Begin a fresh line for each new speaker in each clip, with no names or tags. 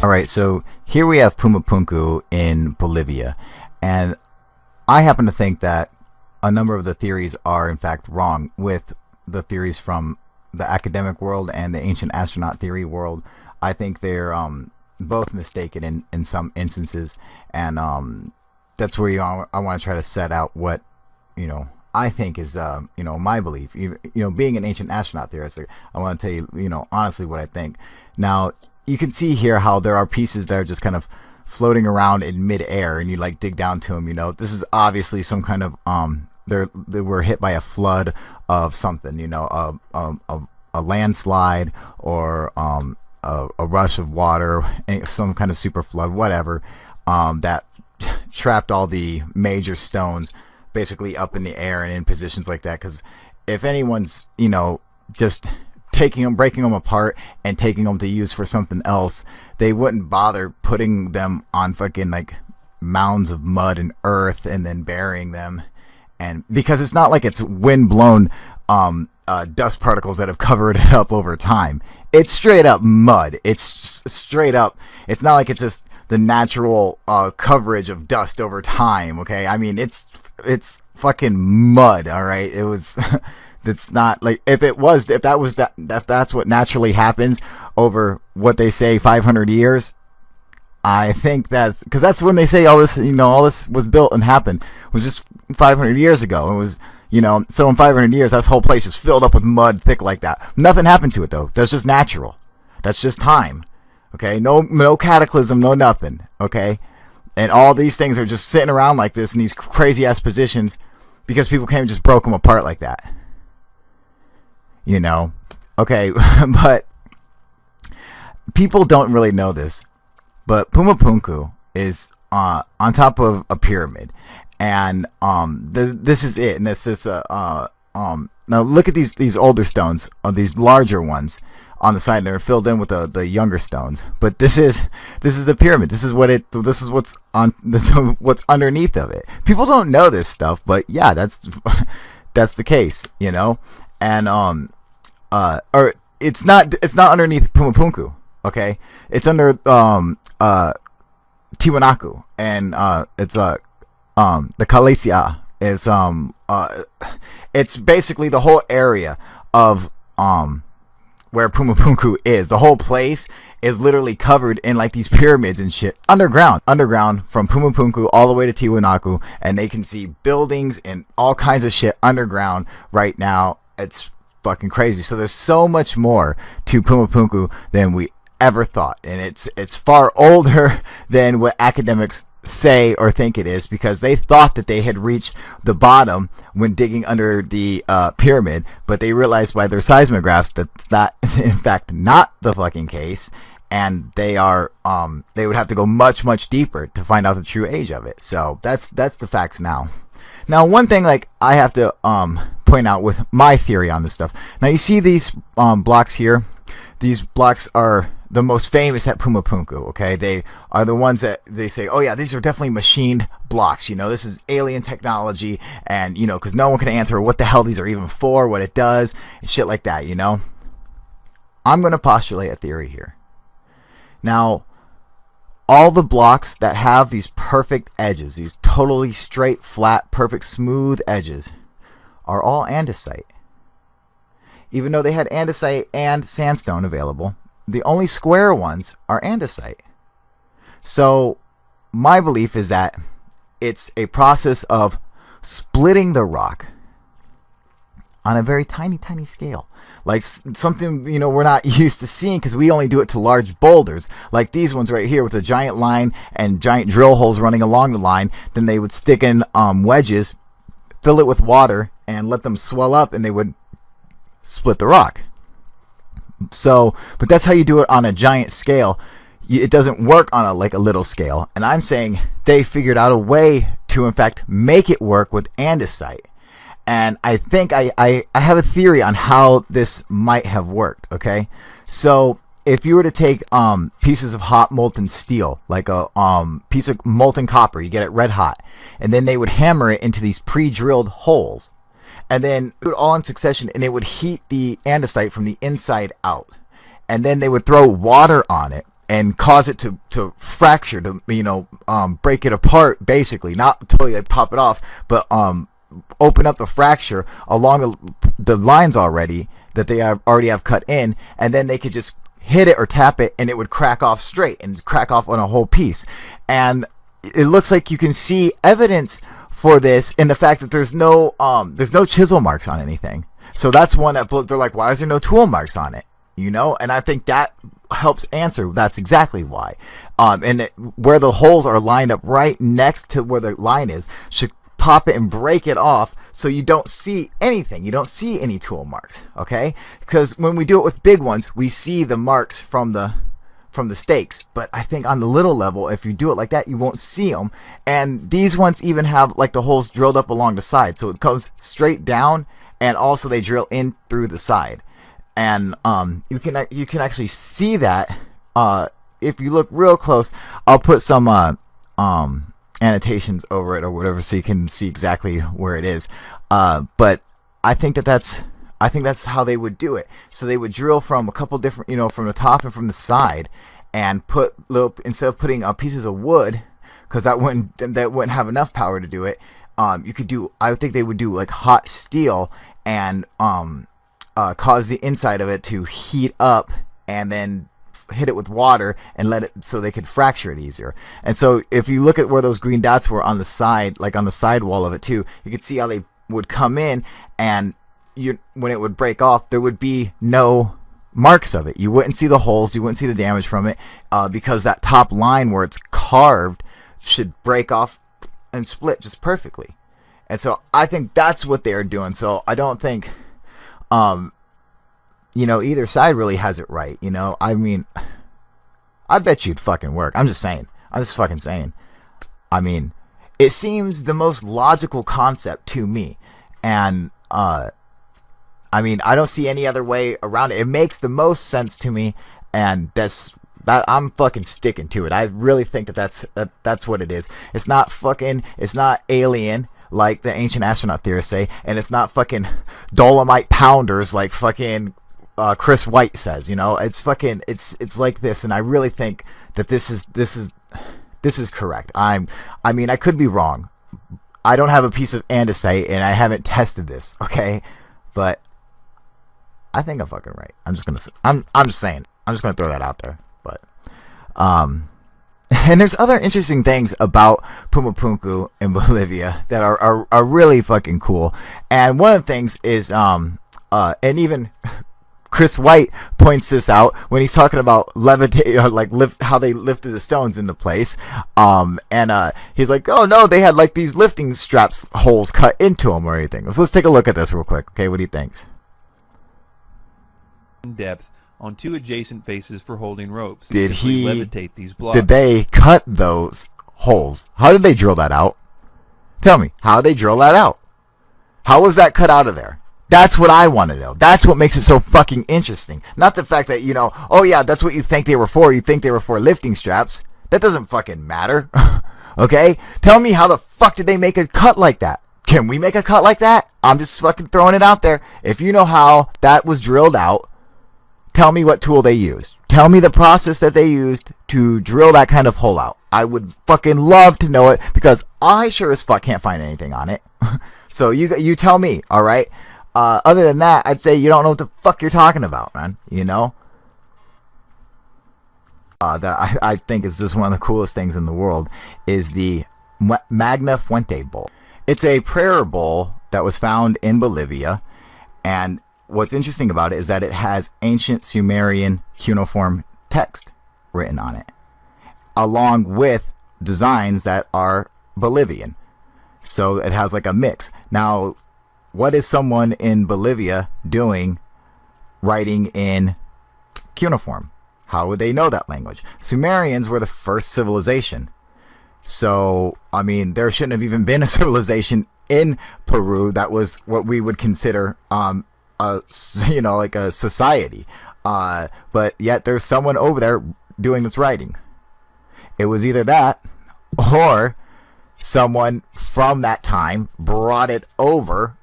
All right, so here we have Puma Punku in Bolivia, and I happen to think that a number of the theories are in fact wrong with the theories from the academic world and the ancient astronaut theory world. I think they're both mistaken in some instances, and that's where I want to try to set out what I think is my belief. Being an ancient astronaut theorist, I want to tell you honestly what I think. Now you can see here how there are pieces that are just kind of floating around in midair, and you like dig down to them. This is obviously some kind of they were hit by a flood of something, a landslide or a rush of water, some kind of super flood, whatever, that trapped all the major stones basically up in the air and in positions like that. Because if anyone's just taking them, breaking them apart and taking them to use for something else, they wouldn't bother putting them on fucking like mounds of mud and earth and then burying them. And because it's not like it's wind blown dust particles that have covered it up over time. It's straight up mud. It's straight up. It's not like it's just the natural coverage of dust over time. Okay, I mean it's fucking mud. All right, it was. It's not like if that's what naturally happens over what they say 500 years. I think that's because that's when they say all this was built and happened was just 500 years ago. It was so in 500 years this whole place is filled up with mud thick like that. Nothing happened to it though. That's just natural. That's just time. Okay, no cataclysm, no nothing. Okay, and all these things are just sitting around like this in these crazy ass positions because people came and just broke them apart like that. Okay, but people don't really know this, but Puma Punku is on top of a pyramid, and this is it, and this is now look at these older stones, these larger ones on the side. They're filled in with the younger stones, but this is the pyramid. This is what's what's underneath of it. People don't know this stuff, but yeah, that's the case, and or it's not underneath Puma Punku, okay? It's under Tiwanaku, and it's the Kalesia is it's basically the whole area of where Puma Punku is. The whole place is literally covered in like these pyramids and shit underground from Puma Punku all the way to Tiwanaku, and they can see buildings and all kinds of shit underground right now. It's fucking crazy. So there's so much more to Puma Punku than we ever thought, and it's far older than what academics say or think it is, because they thought that they had reached the bottom when digging under the pyramid, but they realized by their seismographs that in fact not the fucking case, and they would have to go much deeper to find out the true age of it. So that's the facts now. Now, one thing like I have to point out with my theory on this stuff. Now, you see these blocks here. These blocks are the most famous at Puma Punku. Okay, they are the ones that they say, oh yeah, these are definitely machined blocks. This is alien technology, and because no one can answer what the hell these are even for, what it does, and shit like that. I'm going to postulate a theory here. Now, all the blocks that have these perfect edges, these totally straight, flat, perfect, smooth edges, are all andesite. Even though they had andesite and sandstone available, the only square ones are andesite. So my belief is that it's a process of splitting the rock on a very tiny scale, like something we're not used to seeing, because we only do it to large boulders like these ones right here with a giant line and giant drill holes running along the line. Then they would stick in wedges, fill it with water, and let them swell up, and they would split the rock. So, but that's how you do it on a giant scale. It doesn't work on a little scale, and I'm saying they figured out a way to in fact make it work with andesite. And I think I have a theory on how this might have worked. Okay, so if you were to take pieces of hot molten steel, like a piece of molten copper, you get it red hot, and then they would hammer it into these pre-drilled holes, and then do it all in succession, and it would heat the andesite from the inside out, and then they would throw water on it, and cause it to fracture, to break it apart, basically, not totally like pop it off, but open up the fracture along the lines already that they already have cut in, and then they could just hit it or tap it, and it would crack off straight and crack off on a whole piece. And it looks like you can see evidence for this in the fact that there's no chisel marks on anything. So that's one that they're like, why is there no tool marks on it? And I think that helps answer that's exactly why. Where the holes are lined up right next to where the line is, should pop it and break it off so you don't see anything. You don't see any tool marks, okay? Because when we do it with big ones, we see the marks from the stakes. But I think on the little level, if you do it like that, you won't see them. And these ones even have like the holes drilled up along the side, so it comes straight down, and also they drill in through the side. And you can actually see that if you look real close. I'll put some annotations over it or whatever, so you can see exactly where it is. But I think that's how they would do it. So they would drill from a couple different, from the top and from the side, and put instead of putting pieces of wood, because that wouldn't have enough power to do it. I think they would do like hot steel and cause the inside of it to heat up, and then hit it with water and let it, so they could fracture it easier. And so if you look at where those green dots were on the side, like on the side wall of it too, you could see how they would come in, and when it would break off, there would be no marks of it. You wouldn't see the holes, you wouldn't see the damage from it, because that top line where it's carved should break off and split just perfectly. And so I think that's what they're doing. So I don't think either side really has it right. I mean, I bet you'd fucking work. I'm just fucking saying. I mean, it seems the most logical concept to me. And, I mean, I don't see any other way around it. It makes the most sense to me. And that I'm fucking sticking to it. I really think that's what it is. It's not alien, like the ancient astronaut theorists say. And it's not fucking Dolomite pounders like fucking Chris White says. It's fucking it's like this, and I really think that this is correct. I mean, I could be wrong. I don't have a piece of andesite, and I haven't tested this, okay? But I think I'm fucking right. I'm just saying. I'm just gonna throw that out there. But and there's other interesting things about Puma Punku in Bolivia that are really fucking cool. And one of the things is and even Chris White points this out when he's talking about how they lifted the stones into place. And he's like, oh no, they had like these lifting straps holes cut into them or anything. So let's take a look at this real quick. Okay, what do you think?
In depth on two adjacent faces for holding ropes.
Did he
levitate these blocks?
Did they cut those holes? How did they drill that out? Tell me, how did they drill that out? How was that cut out of there? That's what I want to know. That's what makes it so fucking interesting. Not the fact that, oh yeah, that's what you think they were for. You think they were for lifting straps. That doesn't fucking matter. Okay? Tell me, how the fuck did they make a cut like that? Can we make a cut like that? I'm just fucking throwing it out there. If you know how that was drilled out, tell me what tool they used. Tell me the process that they used to drill that kind of hole out. I would fucking love to know it, because I sure as fuck can't find anything on it. So you tell me, alright? Other than that, I'd say you don't know what the fuck you're talking about, man. That I think is just one of the coolest things in the world is the Magna Fuente bowl. It's a prayer bowl that was found in Bolivia, and what's interesting about it is that it has ancient Sumerian cuneiform text written on it, along with designs that are Bolivian. So it has like a mix. Now, what is someone in Bolivia doing writing in cuneiform? How would they know that language? Sumerians were the first civilization. So, I mean, there shouldn't have even been a civilization in Peru that was what we would consider, like a society. But yet there's someone over there doing this writing. It was either that, or someone from that time brought it over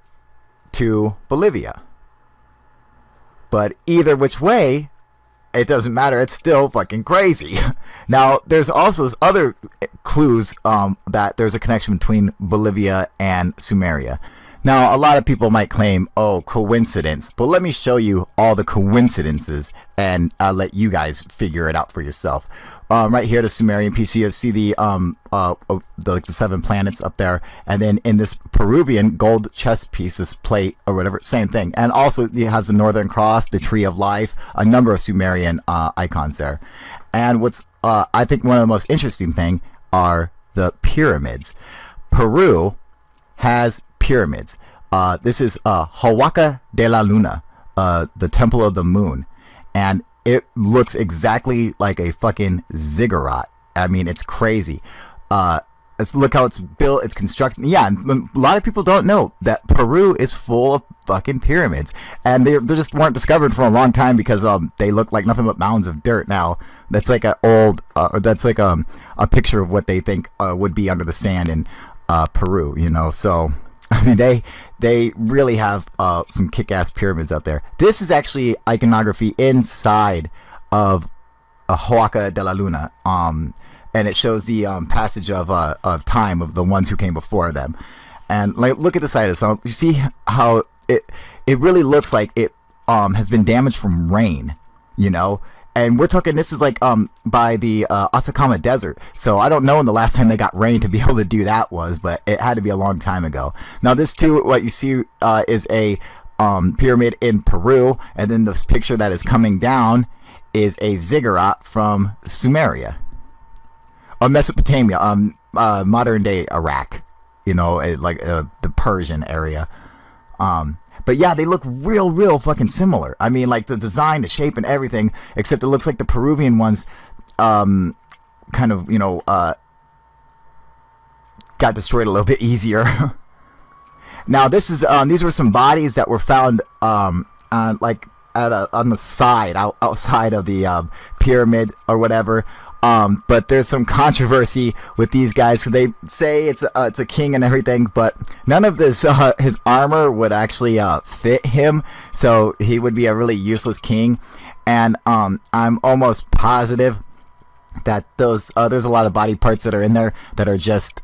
to Bolivia. But either which way, it doesn't matter. It's still fucking crazy. Now, there's also other clues that there's a connection between Bolivia and Sumeria. Now, a lot of people might claim, oh, coincidence. But let me show you all the coincidences, and I'll let you guys figure it out for yourself. Right here, the Sumerian piece, you see the 7 planets up there. And then in this Peruvian gold chest piece, this plate or whatever, same thing. And also, it has the Northern Cross, the Tree of Life, a number of Sumerian icons there. And what's, I think, one of the most interesting thing are the pyramids. Peru has pyramids. This is Huaca de la Luna, the Temple of the Moon, and it looks exactly like a fucking ziggurat. I mean, it's crazy. Look how it's built, it's constructed. Yeah, and a lot of people don't know that Peru is full of fucking pyramids, and they just weren't discovered for a long time because they look like nothing but mounds of dirt now. That's like a old, that's like a picture of what they think would be under the sand in Peru. You know, so. I mean, they really have some kick-ass pyramids out there. This is actually iconography inside of Huaca de la Luna, and it shows the passage of time of the ones who came before them. And like, look at the side of this. So you see how it really looks like it has been damaged from rain, you know. And we're talking, this is like by the Atacama Desert. So I don't know when the last time they got rain to be able to do that was, but it had to be a long time ago. Now this too, what you see is a pyramid in Peru. And then this picture that is coming down is a ziggurat from Sumeria. Or Mesopotamia, modern day Iraq. You know, like the Persian area. But yeah, they look real fucking similar. I mean, like the design, the shape, and everything, except it looks like the Peruvian ones kind of, you know, got destroyed a little bit easier. Now, this is these were some bodies that were found like on the side, outside of the pyramid or whatever. But there's some controversy with these guys. So they say it's a king and everything, but none of this his armor would actually fit him. So he would be a really useless king. And I'm almost positive that there's a lot of body parts that are in there that are just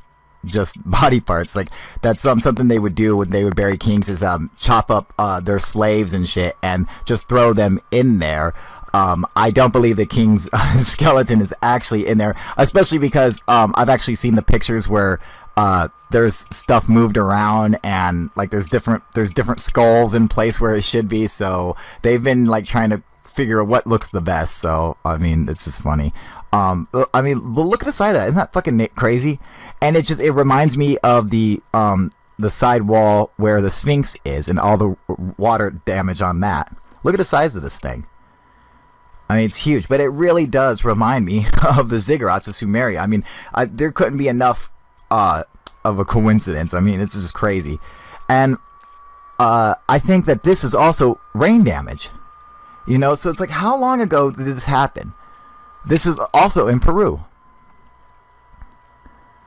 body parts. Like that's something they would do when they would bury kings is chop up their slaves and shit and just throw them in there. I don't believe the king's skeleton is actually in there, especially because I've actually seen the pictures where there's stuff moved around and like there's different skulls in place where it should be. So they've been like trying to figure out what looks the best. So I mean, it's just funny. I mean, well, look at the side of that. Isn't that fucking crazy? And it reminds me of the side wall where the Sphinx is and all the water damage on that. Look at the size of this thing. I mean, it's huge, but it really does remind me of the ziggurats of Sumeria. I mean, there couldn't be enough of a coincidence. I mean, it's just crazy. And I think that this is also rain damage. You know, so it's like, how long ago did this happen? This is also in Peru.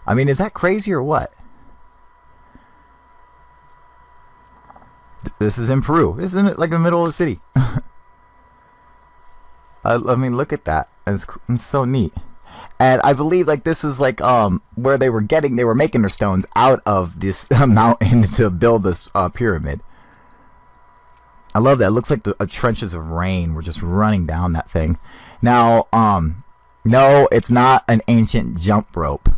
I mean, is that crazy or what? This is in Peru. Isn't it like the middle of the city? I mean, look at that. It's so neat. And I believe like this is like where they were making their stones out of this mountain to build this pyramid. I love that. It looks like the trenches of rain were just running down that thing. Now, no, it's not an ancient jump rope.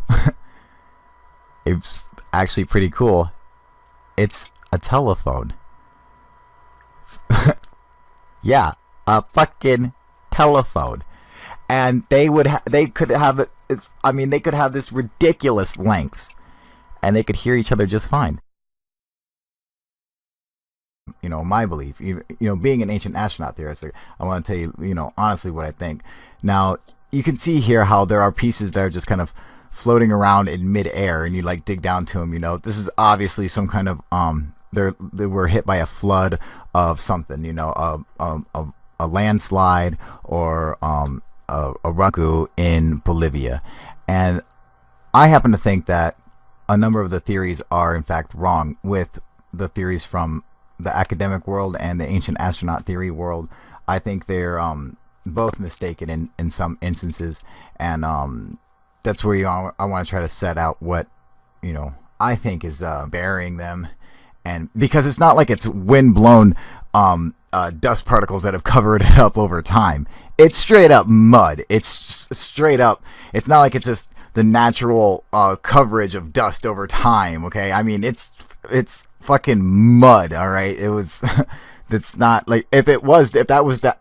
It's actually pretty cool. It's a telephone. Yeah, a fucking telephone. And they could have it. I mean, they could have this ridiculous lengths, and they could hear each other just fine. You know, my belief. You know, being an ancient astronaut theorist, I want to tell you, you know, honestly what I think. Now, you can see here how there are pieces that are just kind of floating around in midair, and you like dig down to them. You know, this is obviously some kind of they were hit by a flood of something. You know, a landslide or a raku in Bolivia. And I happen to think that a number of the theories are in fact wrong with the theories from the academic world and the ancient astronaut theory world. I think they're both mistaken in some instances, and that's where I want to try to set out what I think is burying them, and because it's not like it's wind blown dust particles that have covered it up over time. It's straight up mud. It's straight up. It's not like it's just the natural coverage of dust over time. Okay, I mean it's fucking mud. All right, it was. It's not like if that was that.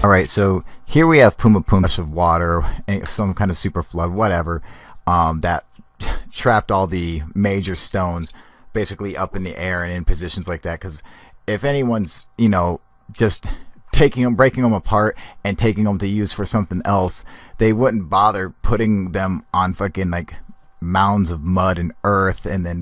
Alright, so here we have Puma Punku of water, some kind of super flood, whatever, that trapped all the major stones basically up in the air and in positions like that. Because if anyone's, just taking them, breaking them apart and taking them to use for something else, they wouldn't bother putting them on fucking like mounds of mud and earth and then